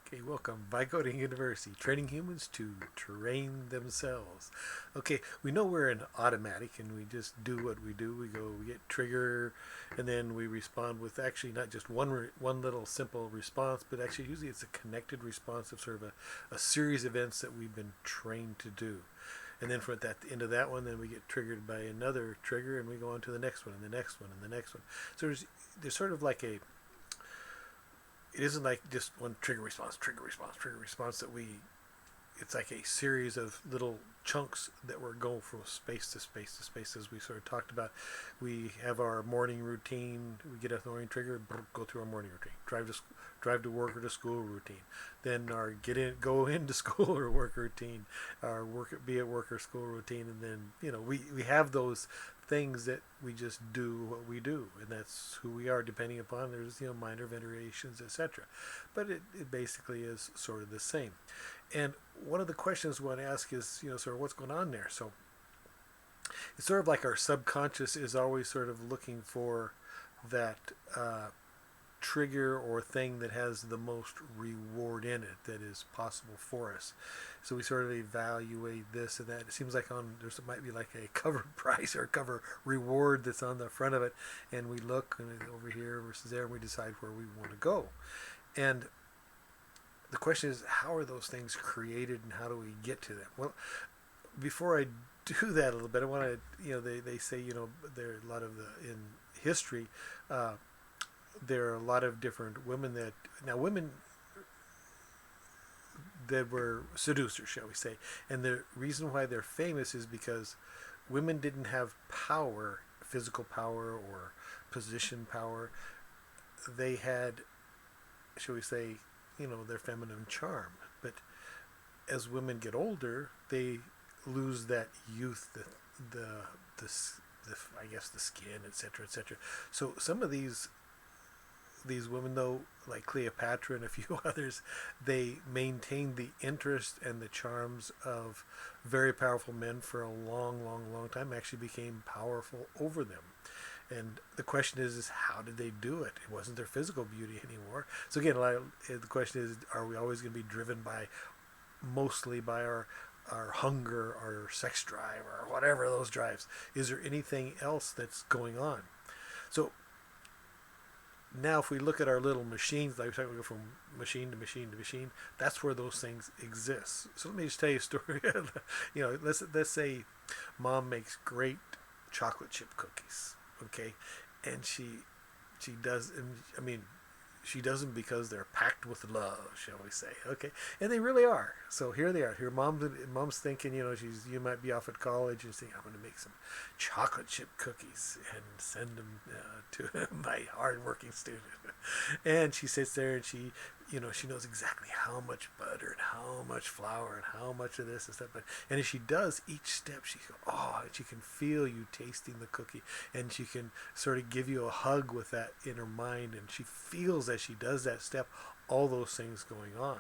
Okay, welcome. Coding University, training humans to train themselves. Okay, we know we're an automatic and we just do what we do. We go, we get trigger, and then we respond with actually not just one little simple response, but actually usually it's a connected response of sort of a series of events that we've been trained to do. And then from at the end of that one, then we get triggered by another trigger, and we go on to the next one, and the next one, and the next one. So there's sort of like a it isn't like just one trigger response, trigger response, trigger response that we it's like a series of little chunks that we're going from space to space to space, as we sort of talked about. We have our morning routine. We get a morning trigger, go through our morning routine. Drive to work or to school routine. Then our go into school or work routine. Our be at work or school routine, and then we have those things that we just do what we do, and that's who we are. Depending upon there's minor variations, etc. But it basically is sort of the same. And one of the questions we want to ask is, sort of what's going on there. So it's sort of like our subconscious is always sort of looking for that trigger or thing that has the most reward in it that is possible for us. So we sort of evaluate this and that. It seems like there might be like a covered price or a cover reward that's on the front of it, and we look and over here versus there, and we decide where we want to go. And the question is, how are those things created and how do we get to them? Well, before I do that a little bit, I want to, they say, there are a lot of in history, there are a lot of different women women that were seducers, shall we say. And the reason why they're famous is because women didn't have power, physical power or position power. They had, shall we say, their feminine charm. But as women get older, they lose that youth, the I guess the skin, etc., etc. So some of these women, though, like Cleopatra and a few others, they maintained the interest and the charms of very powerful men for a long, long, long time. Actually, became powerful over them. And the question is how did they do it? It wasn't their physical beauty anymore. So again, the question is, are we always going to be driven mostly by our hunger, our sex drive, or whatever those drives? Is there anything else that's going on? So now, if we look at our little machines, like we go from machine to machine to machine, that's where those things exist. So let me just tell you a story. Let's say mom makes great chocolate chip cookies, okay, and she does. And I mean, she does them because they're packed with love, shall we say? Okay, and they really are. So here they are. Here, mom's thinking, you might be off at college and saying, I'm going to make some chocolate chip cookies and send them to my hardworking student. And she sits there and she knows exactly how much butter and how much flour and how much of this and stuff. And as she does each step, she goes, and she can feel you tasting the cookie, and she can sort of give you a hug with that in her mind, and she feels as she does that step all those things going on.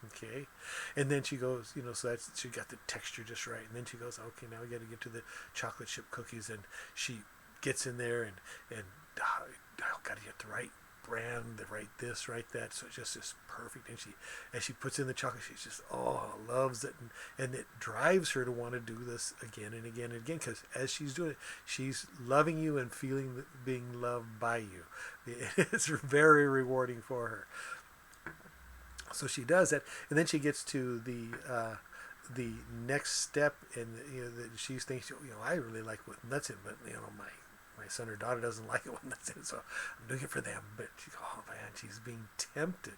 Okay, and then she goes, so she got the texture just right, and then she goes, okay, now we got to get to the chocolate chip cookies, and she gets in there and got to get the right brand, the right this, right that, so it just is perfect. And as she puts in the chocolate, she just loves it, and it drives her to want to do this again and again and again, because as she's doing it, she's loving you and feeling being loved by you. It's very rewarding for her. So she does that, and then she gets to the next step, and she thinks, I really like what nuts in, but my son or daughter doesn't like it when that's in, so I'm doing it for them. But she goes, oh man, she's being tempted.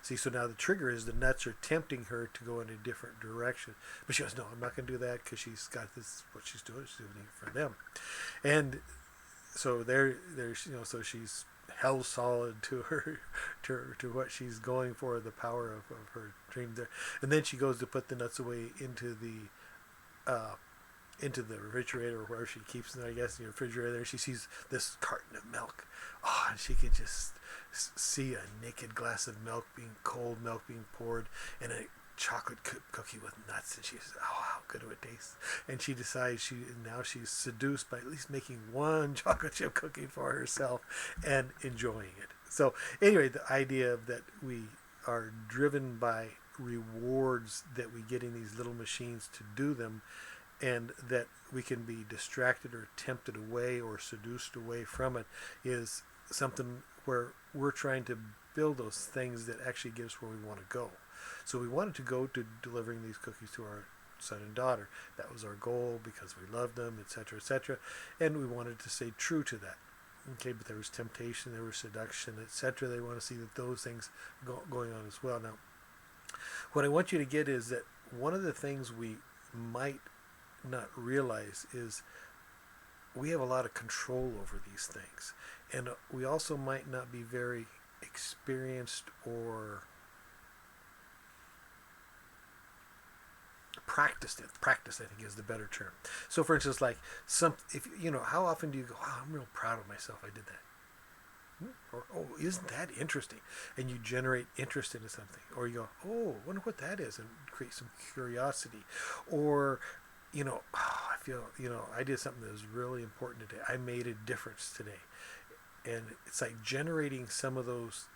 See, so now the trigger is the nuts are tempting her to go in a different direction. But she goes, no, I'm not going to do that, because she's got this, what she's doing it for them. And so so she's held solid to to what she's going for, the power of her dream there. And then she goes to put the nuts away into the refrigerator, or where she keeps them, I guess, in the refrigerator. She sees this carton of milk. And she can just see a naked glass of cold milk being poured, and a chocolate cookie with nuts, and she says, how good it would taste. And she decides she's seduced by at least making one chocolate chip cookie for herself and enjoying it. So anyway, the idea of that we are driven by rewards that we get in these little machines to do them, and that we can be distracted or tempted away or seduced away from it, is something where we're trying to build those things that actually get us where we want to go. So we wanted to go to delivering these cookies to our son and daughter. That was our goal because we loved them, etc., etc., and we wanted to stay true to that. Okay, but there was temptation, there was seduction, etc. They want to see that those things going on as well. Now, what I want you to get is that one of the things we might not realize is we have a lot of control over these things, and we also might not be very experienced or practiced. Practice, I think, is the better term. So for instance, like if you know, how often do you go, wow, I'm real proud of myself, I did that? Or, oh, isn't that interesting? And you generate interest into something. Or you go, oh, I wonder what that is, and create some curiosity. Or, you know, oh, I feel, you know, I did something that was really important today. I made a difference today. And it's like generating some of those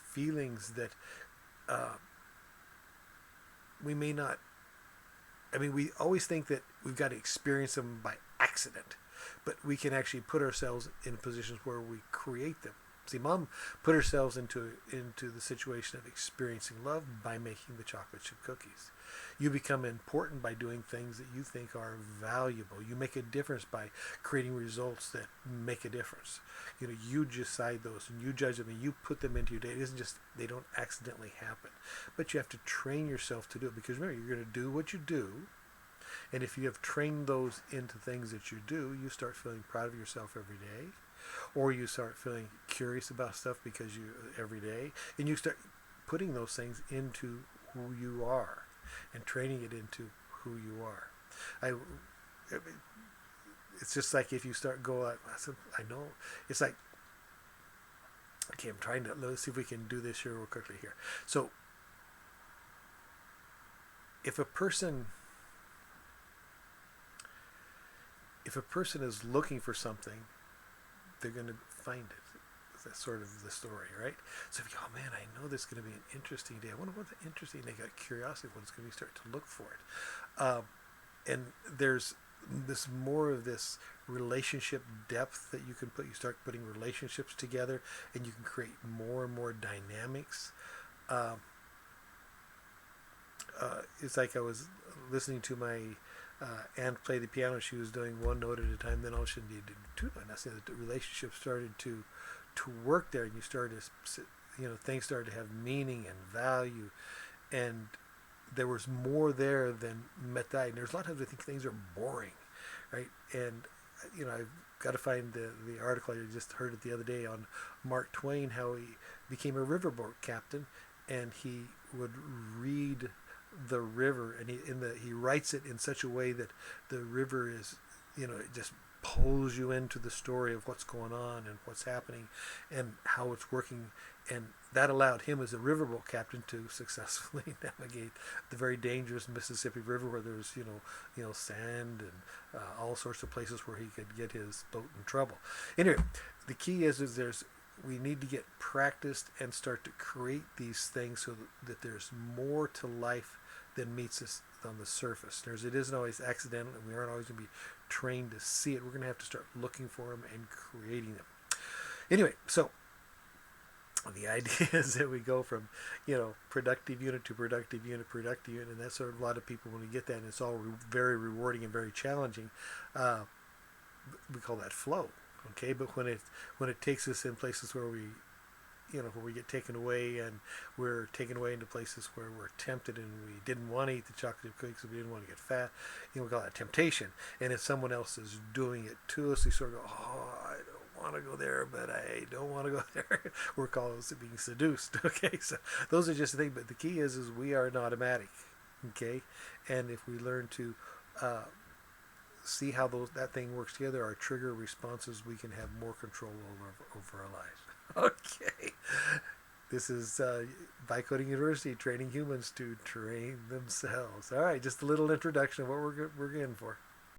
feelings that we may not. I mean, we always think that we've got to experience them by accident, but we can actually put ourselves in positions where we create them. See, Mom put herself into the situation of experiencing love by making the chocolate chip cookies. You become important by doing things that you think are valuable. You make a difference by creating results that make a difference. You know, you decide those and you judge them and you put them into your day. It isn't just they don't accidentally happen, but you have to train yourself to do it, because remember, you're going to do what you do. And if you have trained those into things that you do, you start feeling proud of yourself every day, or you start feeling curious about stuff because you every day, and you start putting those things into who you are and training it into who you are. It's just like if you start going, I know, it's like, okay, I'm trying to, let's see if we can do this here real quickly here. So if a person is looking for something, they're going to find it. That's sort of the story, right? So if you go, oh man, I know this is going to be an interesting day. I wonder what's interesting. They got curiosity when it's going to be, start to look for it. And there's this more of this relationship depth that you can put. You start putting relationships together, and you can create more and more dynamics. It's like I was listening to my aunt play the piano. She was doing one note at a time. Then all of a sudden, you did two notes. The relationship started to work there, and you started to, you know, things started to have meaning and value, and there was more there than met that. And there's a lot of times I think things are boring, right? And you know, I've got to find the article. I just heard it the other day on Mark Twain, how he became a riverboat captain, and he would read the river, and he writes it in such a way that the river is, you know, it just pulls you into the story of what's going on and what's happening and how it's working, and that allowed him as a riverboat captain to successfully navigate the very dangerous Mississippi River, where there's you know sand and all sorts of places where he could get his boat in trouble. Anyway, the key is we need to get practiced and start to create these things so that there's more to life than meets us on the surface. It isn't always accidental, and we aren't always going to be trained to see it. We're going to have to start looking for them and creating them. Anyway, so the idea is that we go from, you know, productive unit to productive unit, and that's sort of a lot of people, when we get that, and it's all very rewarding and very challenging, we call that flow. Okay, but when it takes us in places where we, you know, where we get taken away, and we're taken away into places where we're tempted and we didn't want to eat the chocolate cookies, we didn't want to get fat, you know, we call that temptation. And if someone else is doing it to us, we sort of go, oh, I don't want to go there, but I don't want to go there. We're called being seduced. Okay, so those are just the things. But the key is we are an automatic. Okay, and if we learn to see how that thing works together, our trigger responses, we can have more control over our lives. Okay, this is By Coding University, training humans to train themselves. All right, just a little introduction of what we're in for.